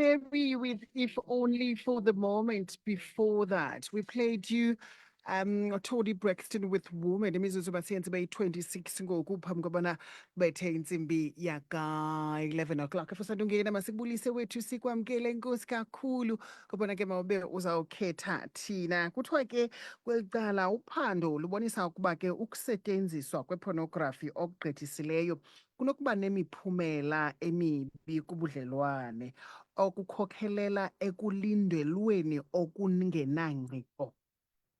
carry with If Only for the Moment. Before that, we played you Tony Braxton with Woman. Imizuzu basiyenze bayi 26 ngoku phambi kobana bethe intsimbi yaka 11 o'clock. Efosandungena masikubulise wethu sikwamkele inkosi kakhulu kobana ke mawube uzawukhetha thina. Kuthiwa ke kwelicala uphando lubonisa ukuba ke ukusetyenziswa kwepornography okugqithisileyo kunokuba nemiphumela emibi kubudlelwane okukhokhelela ekulindelweni okungenangqiqo,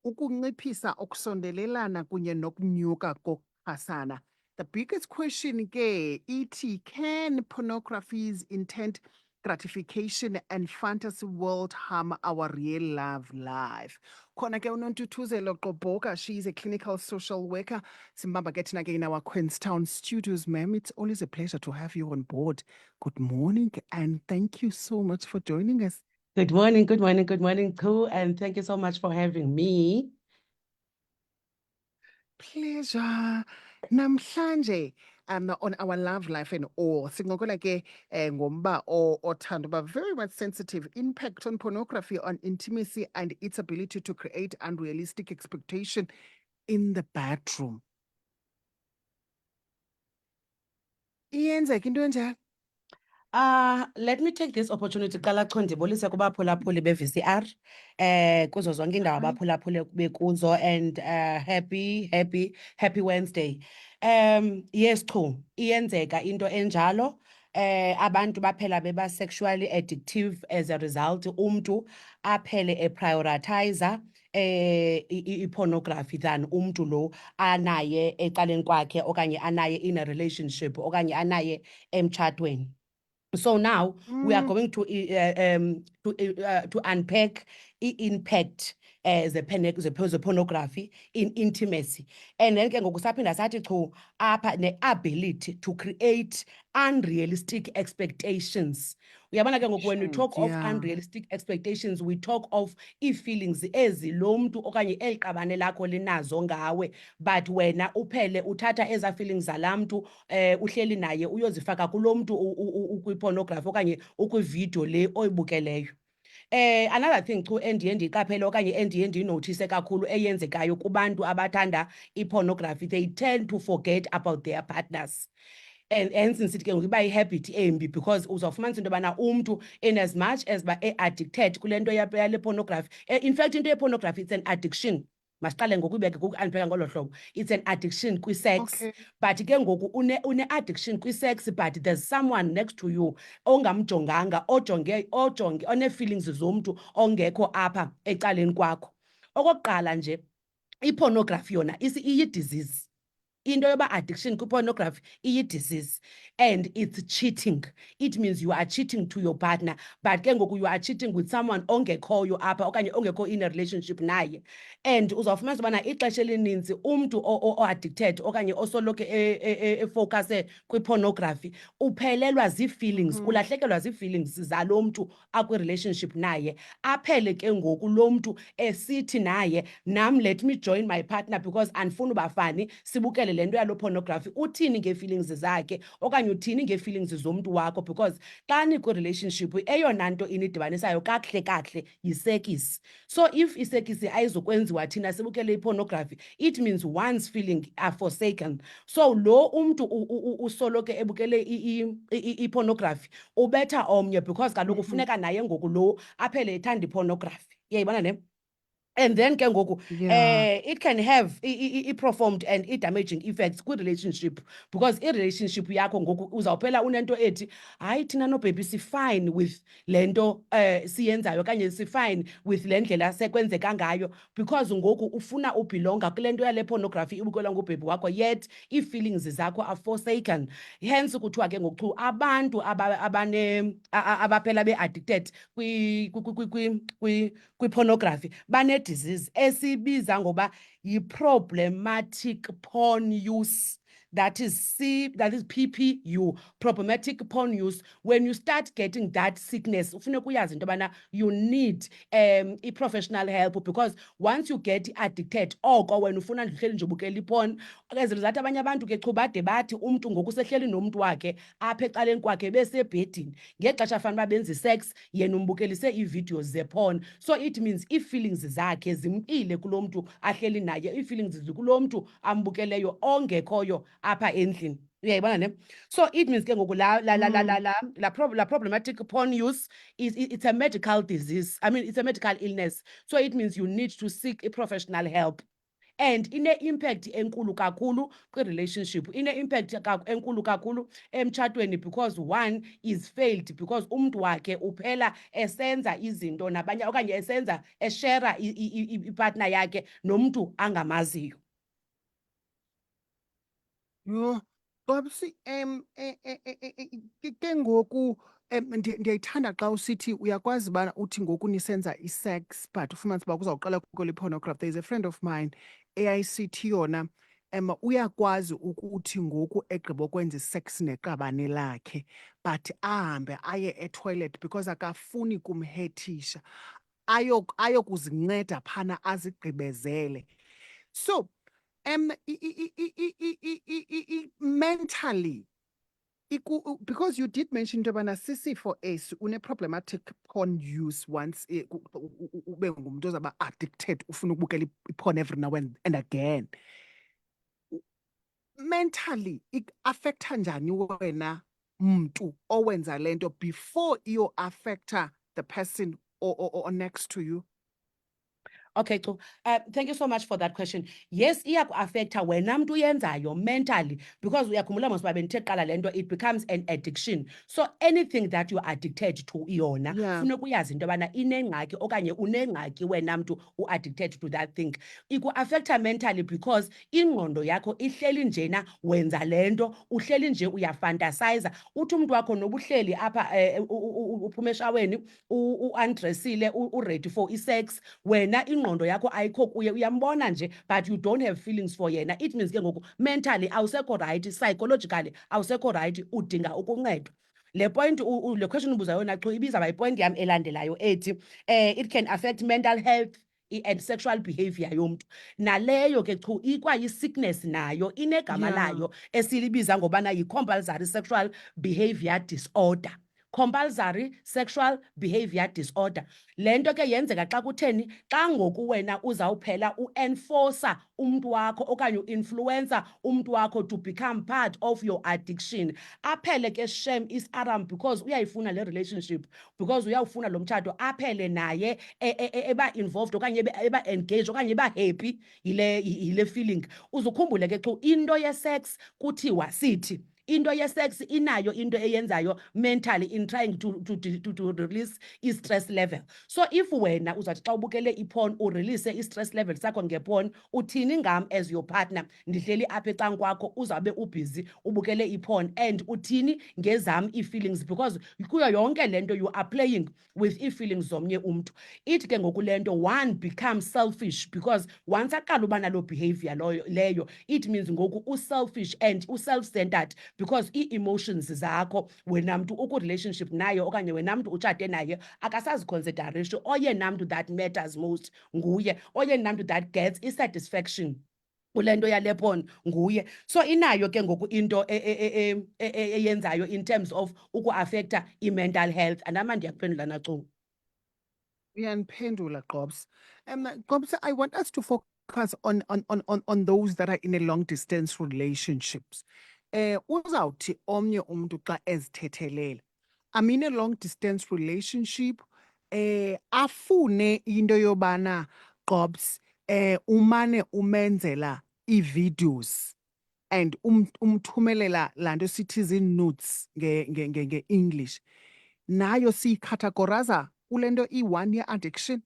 ukunciphisa ukusondelelana kunye nokunyuka kokuchasana. The biggest question ke ithi, can pornography's intent gratification and fantasy world harm our real love life? Khona ke uNontuthuzelo Gqoboka, she is a clinical social worker. Simbamba ke thina ke in our Queenstown studios, ma'am. It's always a pleasure to have you on board. Good morning and thank you so much for joining us. Good morning, good morning, good morning, too, and thank you so much for having me. Pleasure. Namhlanje on our love life and all singokola ke ngomba othando but very much sensitive impact on pornography on intimacy and its ability to create unrealistic expectation in the bedroom. Iyenzeka into enjalo. Let me take this opportunity qala cho ndibulise kubaphulaphuli be-VCR kuzo zonke indawo abaphulaphule bekuzo and happy Wednesday. Yes, cho iyenzeka into enjalo. Abantu baphela beba sexually addictive as a result umntu aphele prioritizer i-pornography than umntu lo anaye ecaleni kwakhe okanye anaye in a relationship okanye anaye emtshatweni. So now we are going to unpack impact the pornography in intimacy, and then ke ngokusaphinda sathi chu apha ne-ability to create unrealistic expectations. Uyabona ke ngoku when we talk of unrealistic expectations, we talk of ii-feelings ezi lo mntu okanye eli qabane lakho linazo ngawe, but wena uphele uthatha eza feelings zalaa mntu uhleli naye uyozifaka kulo mntu ukwipornography okanye ukwividiyo le oyibukeleyo. Another thing chu endiye ndiyiqaphele okanye endiye ndiyinothise kakhulu eyenzekayo kubantu abathanda ipornography, they tend to forget about their partners. And hence nsithi ke ngokuba ihabit embi because uzawufumanisa into yobana umntu in as much as ba addicted kule nto yale pornography. In fact into ye-pornography it's an addiction. Masiqale ngokubeka kuku-unpacka ngolo hlobo. It's an addiction kwi-sex. Okay. But ke ngoku une-addiction kwi-sex, but there's someone next to you ongamjonganga ojonge one-feelings zomntu ongekho apha ecaleni kwakho. Okokuqala nje i-pornography yona iyi-disease. Into yoba addiction kwi-pornography iyi-disease and it's cheating. It means you are cheating to your partner, but ke ngoku you are cheating with someone ongekhoyo apha okanye ongekho in a relationship naye. And uzawufumanisa ubana ixesha elininzi umntu o-addicted okanye osoloke efocuse kwi-pornography uphelelwa zii-feelings, ulahlekelwa zii-feelings zalo mntu akwi-relationship naye, aphele ke ngoku lo mntu esithi naye nam let me join my partner because andifuna ubafani sibukele le nto yalo pornography. Uthini ngee-feelings zakhe okanye uthini ngee-feelings zomntu wakho, because xa nikwi-relationship eyona nto inidibanisayo kakuhle yisekisi. So if isekisi ayizokwenziwa thina sibukele ipornography, it means one's feeling are forsaken. So lo umntu usoloke ebukele ipornography ubetha omnye because kaloku funeka naye ngoku lo aphele ethanda ipornography. Uyayibona ne? And then ke ngoku it can have i-profound and i-damaging effects kwi-relationship, because i-relationship yakho ngoku uzawuphela unento ethi hayi thina nobhebi si-fine with le nto siyenzayo okanye si-fine with le ndlela sekwenzeka ngayo, because ngoku ufuna ubhilonga kule nto yale pornography ibukelwa ngubhebi wakho, yet ii-feelings zakho are forsaken. Hence kuthiwa ke ngoku abantu abaphela be-addicted kwi-pornography disease esibiza ngoba yi-problematic porn use that is PPU, problematic porn use. When you start getting that sickness, you need professional help, because once you get addicted, when ufuna nje nje ubukela iporn, as a result abanye abantu ke chubade bathi umntu ngoku sehleli nomntu wakhe apha ecaleni kwakhe besebhedini ngexesha fanele benze sex, yena umbukelise iivideos zeporn. So it means ii-feelings zakhe zimkile kulo mntu ahleli naye, ii-feelings zikulo mntu ambukeleyo ongekhoyo apha endlini. Uyayibona ne? So it means ke ngoku la problematic porn use it's a medical disease. I mean, it's a medical illness. So it means you need to seek a professional help. And ine-impact enkulu kakhulu kwi-relationship, ine-impact enkulu kakhulu emtshatweni, because one is failed because umntu wakhe uphela esenza izinto nabanye okanye eshera ipartner yakhe nomntu angamaziyo. Yho, Gqobsi, ke ngoku ndiyayithanda xa usithi uyakwazi ubana uthi ngoku nisenza i-sex but ufumanise uba kuzawuqala kukho pornography. There is a friend of mine eyayisithi yona uyakwazi ukuthi ngoku egqiba ukwenza i-sex neqabane lakhe but ahambe aye etoilet because akafuni kumhethisha, ayokuzinceda phana azigqibezele. So mentally, because you did mention into yobana sisifo esi une-problematic porn use once ube ngumntu ozawuba addicted, ufuna ukubukela i-porn every now and again. Mentally affecta njani wena mntu owenza le nto before iyo affecta the person or next to you? Okay, so thank you so much for that question. Yes, iyaku-affecta wena mntu uyenzayo mentally, because uyakhumbula mos uba bendithe kuqala le nto, it becomes an addiction. So anything that you're addicted to yona, funeka uyazi into yobana inengxaki okanye unengxaki wena mntu u-addicted to that thing. Iku-affecta mentally because ingqondo yakho ihleli njena wenza le nto, uhleli nje uyafantasiza. Uthi umntu wakho noba uhleli apha uphume eshaweni, u-undressile, u-ready for i-sex, wena ingqondo yakho ayikho kuye, uyambona nje but you don't have feelings for yena. It means ke ngoku mentally awusekho right, psychologically awusekho right, udinga ukuncedwa. Le point le question ubuza yona Chu ibizawuba yipoint yam elandelayo ethi it can affect mental health and sexual behavior yomntu. Naleyo ke Chu ikwayi-sickness nayo, inegama layo esilibiza ngobana yi-compulsory sexual behavior disorder. Compulsory sexual behavior disorder. Le nto ke yenzeka xa kutheni, xa ngoku wena uzawuphela u-enforcer umntu wakho okanye u-influencer umntu wakho to become part of your addiction. Aphele ke shame is-aram because uyayifuna le relationship, because uyawufuna lo mtshato, aphele naye eba-involved okanye eba-engaged okanye eba-happy yile feeling. Uzukhumbule ke Xu, into ye-sex kuthiwa sithi into ye-sex inayo into eyenzayo mentally in trying to release i-stress level. So if wena uzathi xa ubukele i-porn urelease i-stress level sakho nge-porn, uthini ngam as your partner ndihleli apha ecanga kwakho uzawube ubhizi ubukele i-porn, and uthini ngezam ii-feelings, because kuyo yonke le nto you are playing with ii-feelings zomnye umntu. Ithi ke ngoku le nto one becomes selfish, because once aqala uba naloo behavior leyo, it means ngoku u-selfish and u-self-centered, because ii-emotions zakho wena mntu uku-relationship naye okanye wena mntu utshate naye akasaziconsiderishi. Oyena mntu that matters most nguye, oyena mntu that gets i-satisfaction kule nto yale porn nguye. So inayo ke ngoku into eyenzayo in terms of uku-affecta i-mental health. Andama ndiyakuphendula na Cu. Uyandiphendula Gqobsi. Gqobsi, I want us to focus on those that are in a long distance relationships. Uzawuthi omnye umntu xa ezithethelele, I'm in a long distance relationship, afune into yobana Gqobsi umane umenzela ii-videos and umthumelela laa nto sithi zii-nudes nge-English, nayo siyikhathagoraza kule nto i-one year addiction?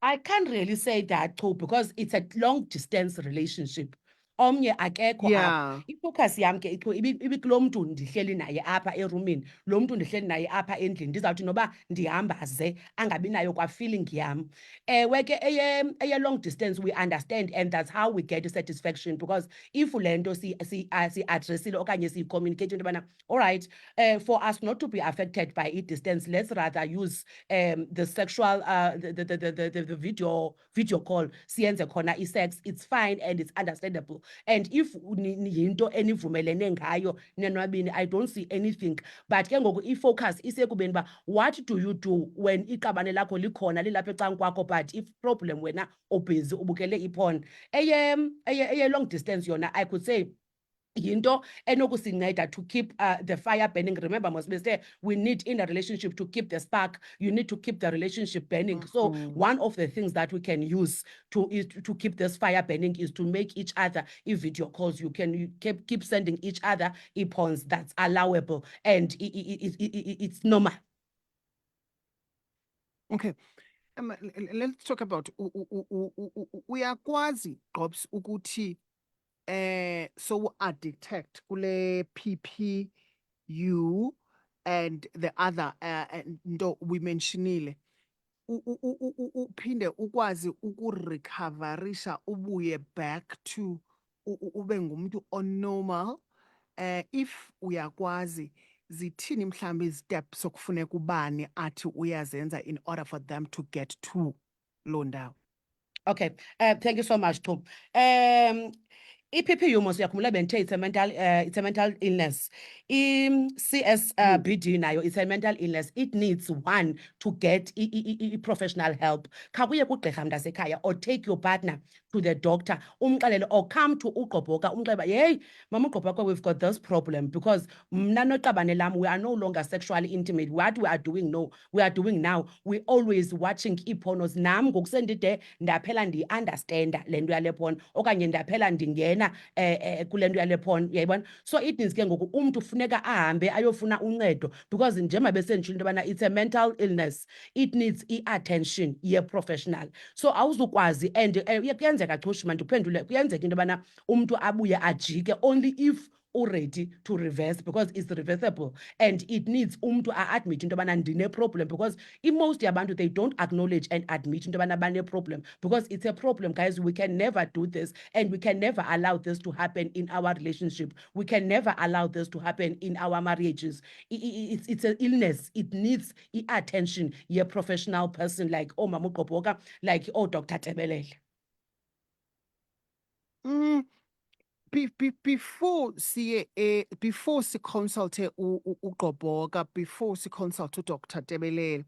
I can't really say that Chu, because it's a long distance relationship. omnye akekho apha. Yeah. Ifocus yam ke ibikulo mntu ndihleli naye apha erumini, lo mntu ndihleli naye apha endlini, ndizawuthi noba ndihambaze angabi nayo kwa-feeling yam. Ewe ke eye-long distance we understand, and that's how we get satisfaction, because if le nto si-adressile okanye siyi-communicate into yobana all right, for us not to be affected by i-distance, let's rather use the sexual the video call, siyenze khona i-sex, it's fine and it's understandable. And if yinto enivumelene ngayo nenwabini, I don't see anything. But ke ngoku i-focus isekubeni ba what do you do when iqabane lakho likhona lilapha ecanga kwakho, but if problem wena ubusy ubukele iporn. Eye long distance yona, I could say yinto enokusinceda to keep the fire burning. Remember, Mosbeste, we need in a relationship to keep the spark. You need to keep the relationship burning. So one of the things that we can use to keep this fire burning is to make each other video calls. You keep sending each other e-porns. That's allowable, and it's normal. Okay. Let's talk about uyakwazi Gqobs ukuthi so detect kule PPU and the other nto we mentionile uphinde ukwazi ukurecoverisha ubuye back to ube ngumuntu on-normal. If uyakwazi, zithini mhlambe iziteps okufuneka ubani athi uyazenza in order for them to get to lo ndawo? Okay, thank you so much, Tom. I-PPU mos uyakhumbula bendithe it's a mental illness. I-CSBD nayo it's a mental illness. It needs one to get professional help. Khakuye kugqirha mntasekhaya, or take your partner to the doctor, umxelele, or come to uGqoboka umxelele, hey mama uGqoboka, we've got this problem because mna noqabane lam, we are no longer sexually intimate. What we are doing now, we always watching ipornos. Nam ngokusendide ndaphela ndi-understanda le nto yale porn, okanye ndaphela ndingena kule nto yale porn, uyayibona? So it means ke ngoku umntu funeka ahambe ayofuna uncedo, because njengoba besenditshilo into yobana it's a mental illness. It needs i-attention ye-professional. So awuzukwazi, and kuyenzeka Chushima, ndiphendule, kuyenzeka into yobana umntu abuye ajike only if ready to reverse, because it's reversible, and it needs umntu a-admit into yobana ndine-problem, because most yabantu, they don't acknowledge and admit into yobana bane-problem, because it's a problem, guys. We can never do this, and we can never allow this to happen in our relationship. We can never allow this to happen in our marriages. It's an illness. It needs attention, a professional person like Mama Gqoboka, like Dr. Tebelele. Before before si consulte uGqoboka, before si consult Dr. Tebelele,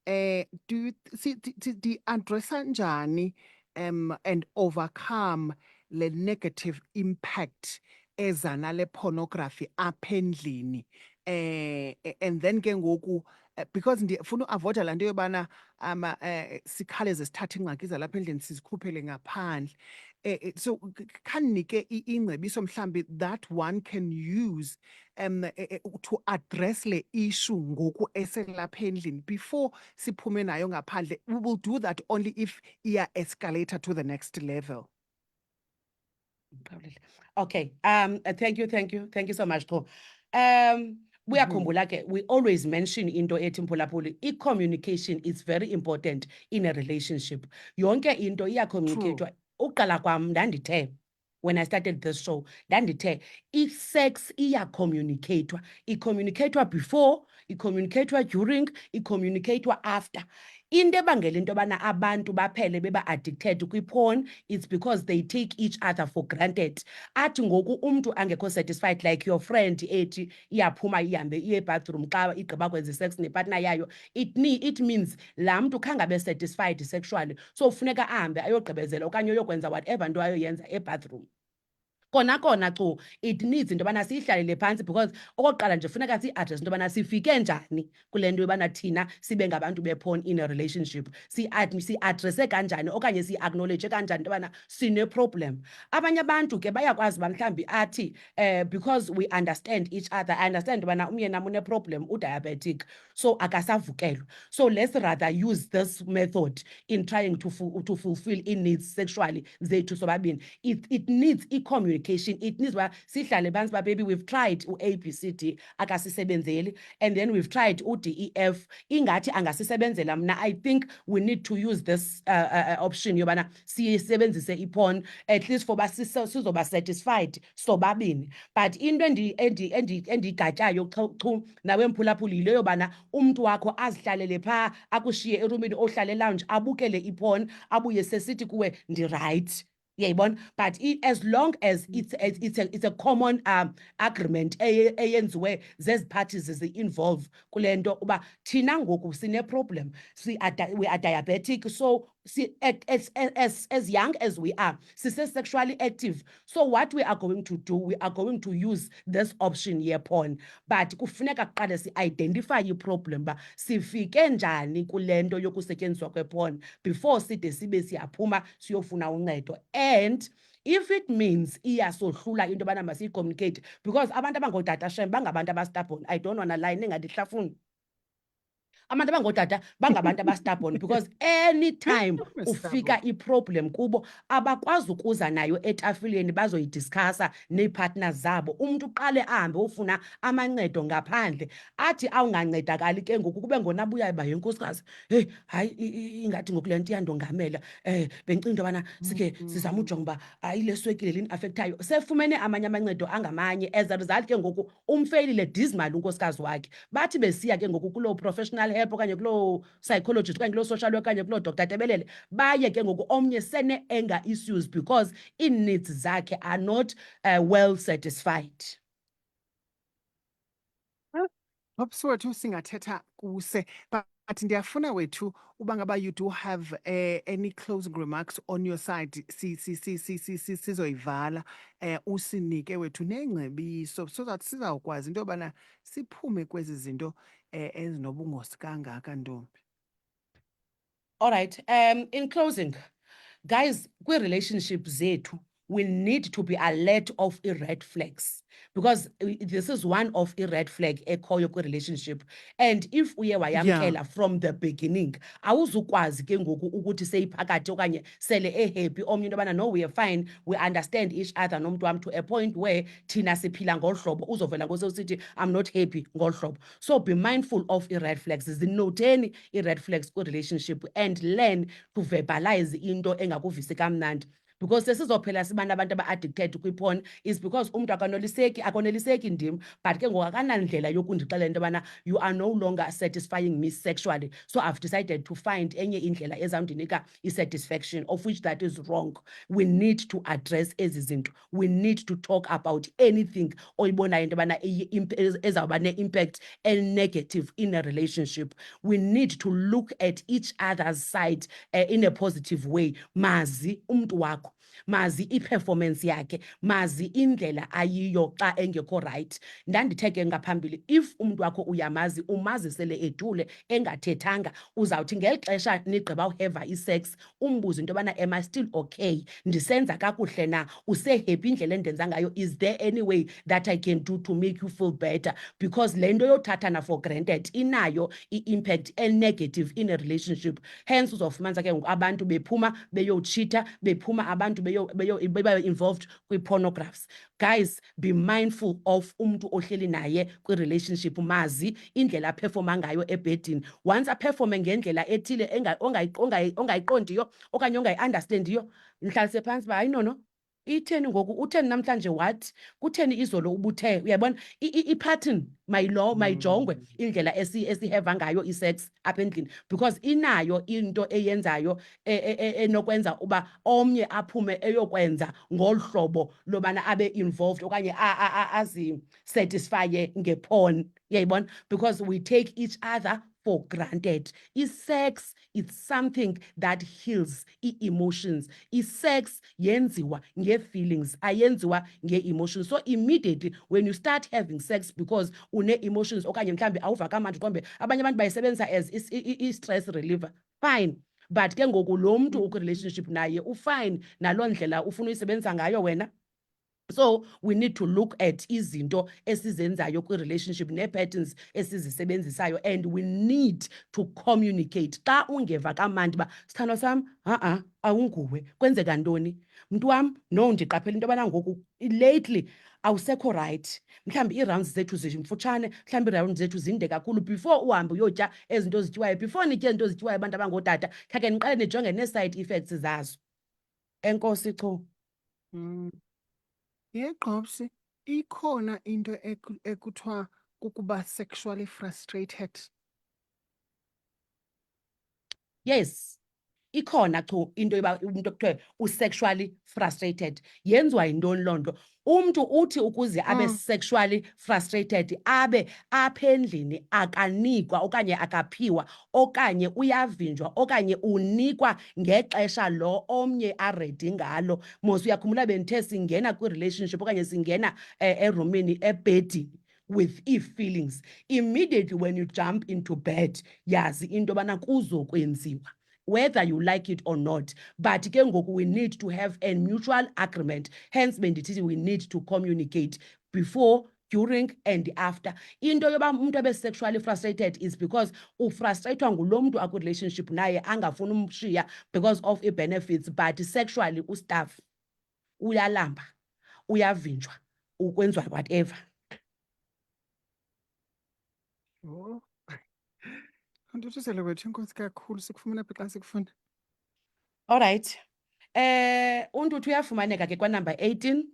do you see the address njani and overcome the negative impact ezana le pornography apha endlini? And then ke ngoku because ndifuna uavoida laa nto yobana sikhawuleze sithathe ingxaki zalapha endlini sizikhuphele ngaphandle. So khanike ingcebiso mhlambi that one can use to address le issue ngoku eselapha endlini before siphume nayo ngaphandle. We will do that only if iya escalator to the next level. Okay, thank you so much, Tho. Uyakhumbula ke, we always mention into ethi mphulaphuli, i-communication is very important in a relationship. Yonke into iyacommunicatwa. Uqala kwam ndandithe, when I started this show, ndandithe i-sex iyacommunicatwa. Icommunicatwa before, icommunicatwa during, icommunicatwa after. Into ebangela into yobana abantu baphele beba-addicted kwi-porn, it's because they take each other for granted. Athi ngoku umntu angekho satisfied, like your friend ethi iyaphuma ihambe iye bathroom xa igqiba kwenza sex nepartner yayo, it means laa mntu khangabe satisfied sexually, so funeka ahambe ayogqibezela okanye uyokwenza whatever nto ayoyenza ebathroom. kona kona chu it needs into yobana siyihlalele phantsi because okokuqala nje funeka siyi-address into yobana sifike njani kule nto yobana thina sibe ngabantu beporn in a relationship, si-adresse kanjani okanye siyi-acknowledge kanjani into yobana sine-problem. Abanye abantu ke bayakwazi uba mhlawumbi athi because we understand each other, I understand into yobana umyeni nam une-problem udiabetic so akasavukelwa, so let's rather use this method in trying to fulfill i-needs sexually zethu sobabini. It needs i-communication, it needs uba sihlale phantsi uba baby we've tried u-ABCD akasisebenzeli and then we've tried u-DEF ingathi angasisebenzela. Mna I think we need to use this option yobana siyisebenzise i-porn at least for uba sizoba satisfied sobabini. But into endiyigatyayo chu nawe mphulaphuli yile yobana umntu wakho azihlalele phaa akushiye erumini ohlala elounge abukele i-porn abuye sesithi kuwe ndirayithi. Yayibona, but as long as it's a common agreement eyenziwe zezi parties zi-involve kule nto uba thina ngoku sine-problem, we are diabetic, so as young as we are, sise-sexually active. So what we are going to do, we are going to use this option ye-porn. But kufuneka kuqale si-identify i-problem uba sifike njani kule nto yokusetyenziswa kwe-porn before side sibe siyaphuma siyofuna uncedo. And if it means iyasohlula into yobana masiyi-communicate, because abantu abangootata shem bangabantu abastubborn, I don't wanna lie, ningandihlafuni. Abantu abangootata bangabantu abastubborn because anytime ufika i-problem kubo abakwazi ukuza nayo etafileni bazoyidiskasa nee-partners zabo. Umntu uqale ahambe ufuna amancedo ngaphandle athi awungancedakali ke ngoku kube ngona abuyayo uba yenkosikazi, heyi hayi ingathi ngoku le nto iyandongamela bendicinga into yobana sikhe sizama ujonga uba hayi le swekile lini afekthayo. Sefumene amanye amancedo angamanye, as a result ke ngoku umfeyilile dismal unkosikazi wakhe. Bathi besiya ke ngoku kuloo professional help okanye kuloo psychologist okanye kuloo social worker okanye kuloo Dr. Tebelele, baye ke ngoku omnye sene-anger issues because ii-needs zakhe are not well satisfied. Pops wethu singathetha kuse, but ndiyafuna wethu uba ngaba you do have any closing remarks on your side sizoyivala usinike wethu neengcebiso so that sizawukwazi into yobana siphume kwezi zinto ezinobungozi kangaka ntombi. All right, in closing, guys, kwi-relationship zethu we need to be alert of red flags because this is one of red flag ekhoyo kwi-relationship. And if uye wayamkela from the beginning, awuzukwazi ke ngoku ukuthi seyiphakathi okanye sele happy omnye into yobana no, we are fine, we understand each other nomntu wam, to a point where thina siphila ngolu hlobo uzovela ngososithi I'm not happy ngolu hlobo. So be mindful of red flags, zinoteni red flags kwi-relationship and learn to verbalize into engakuvisi kamnandi. Because sesizophela sibana abantu aba-addicted kwi-porn is because umntu akoneliseki ndim, but ke ngoku akanandlela yokundixelela into yobana you are no longer satisfying me sexually, so I've decided to find enye indlela ezawundinika i-satisfaction, of which that is wrong. We need to address ezi zinto, we need to talk about anything oyibonayo into yobana ezawuba ne-impact negative in a relationship. We need to look at each other's side in a positive way. Mazi umntu wakho, mazi i-performance yakhe, mazi indlela ayiyo xa engekho right. Ndandithe ke ngaphambili, if umntu wakho uyamazi, umazi sele edule engathethanga, uzawuthi ngeli xesha nigqiba uheva i-sex umbuze into yobana am I still okay, ndisenza kakuhle na, usehappy indlela endenza ngayo, is there any way that I can do to make you feel better? Because le nto yothathana for granted inayo i-impact negative in a relationship. Hence uzofumanisa ke ngoku abantu bephuma beyotshita, bephuma abantu involved kwi-pornographs. Guys, be mindful of umntu ohleli naye kwi-relationship, mazi indlela aphefoma ngayo ebhedini. Once aphefome ngendlela ethile ongayiqondiyo okanye ongayi-understandiyo, nihlalise phantsi uba hayi nono, itheni ngoku, utheni namhlanje what, kutheni izolo ubuthe, uyabona i-pattern mayijongwe indlela esiheva ngayo i-sex apha endlini, because inayo into eyenzayo enokwenza uba omnye aphume eyokwenza ngolu hlobo lobana abe involved okanye azisatisfye ngeporn, uyayibona, because we take each other for granted. Sex, it's something that heals emotions. Sex yenziwa nge-feelings, ayenziwa nge-emotions. So immediately when you start having sex because une-emotions okanye mhlambi awuva kamandi kombe abanye abantu bayisebenzisa as i-stress reliever, fine. But ke ngoku lo mntu ukwi-relationship naye ufine naloo ndlela ufuna uyisebenzisa ngayo wena. So we need to look at izinto esizenzayo kwi-relationship nee-patterns esizisebenzisayo, and we need to communicate. Xa ungeva kamandi ba sithandwa sam, awunguwe, kwenzeka ntoni? Mntu wam, no, ndiqaphela into yobana ngoku lately awusekho right. Mhlawumbi ii-rounds zethu zimfutshane, mhlawumbi ii-rounds zethu zinde kakhulu. Before uhambe uyotya ezinto zityiwayo, before nitye izinto zityiwayo abantu abangootata, khake niqale nijonge nee-side effects zazo. Enkosi, Chu. Gqobsi, ikhona into ekuthiwa kukuba sexually frustrated. Yes, ikhona Chu into yoba umuntu okuthiwa usexually frustrated. Yenziwa yintoni loo nto? Umntu uthi ukuze abe sexually frustrated abe apha endlini akanikwa okanye akaphiwa okanye uyavinjwa okanye unikwa ngexesha lo omnye aredi ngalo. Mos uyakhumbula bendithe singena kwi-relationship okanye singena erumini ebhedini with feelings. Immediately when you jump into bed, yazi into yobana kuzokwenziwa, whether you like it or not. But ke ngoku we need to have a mutual agreement. Hence bendithi we need to communicate before, during and after. Into yoba umuntu abe sexually frustrated is because ufrustrated ngulo mntu akwi-relationship naye angafuni umshiya because of i-benefits, but sexually ustaff uyalamba, uyavinjwa, ukwenziwa whatever. Oh. Nontuthuzelo wethu, inkosi kakhulu, sikufumana phi xa sikufuna? All right. Untuthu uyafumaneka ke kwa-number 18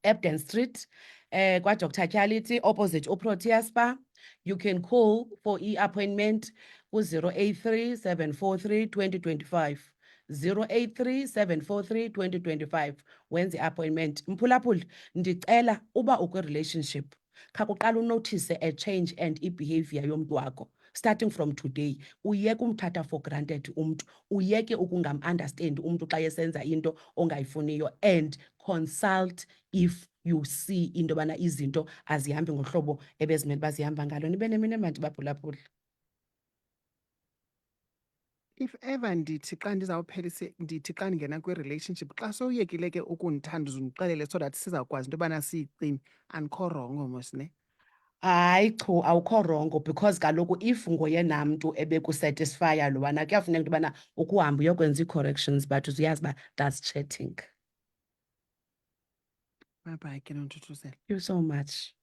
Ebden Street, kwa-Dr. Kyaliti, opposite uProtea Spa. You can call for appointment ku-083 743 2025. 083 743 2025. Wenze appointment. Mphulaphuli, ndicela uba ukwi-relationship, khakuqala unotice a change and i-behavior yomntu wakho. Starting from today, uyeke umthatha for granted umntu, uyeke ukungam-understand umntu xa esenza into ongayifuniyo, and consult if you see into yobana izinto azihambi ngohlobo ebezimele uba zihamba ngalo. Nibe nemini emandi baphulaphula. If ever ndithi xa ndizawuphelisa ndithi xa ndingena kwi-relationship, xa sowuyekile ke ukundithanda uzundixelele so that sizawukwazi into yobana siyicime, andikho rongo mos ne? Hayi Chu, awukho rongo, because kaloku if ngoyena mntu ebekusatisfya lowana kuyafuneka into yobana ukuhamba uyokwenza ii-corrections, but uzuyazi uba that's chatting. Bye bye ke Nontuthuzelo. Thank you so much.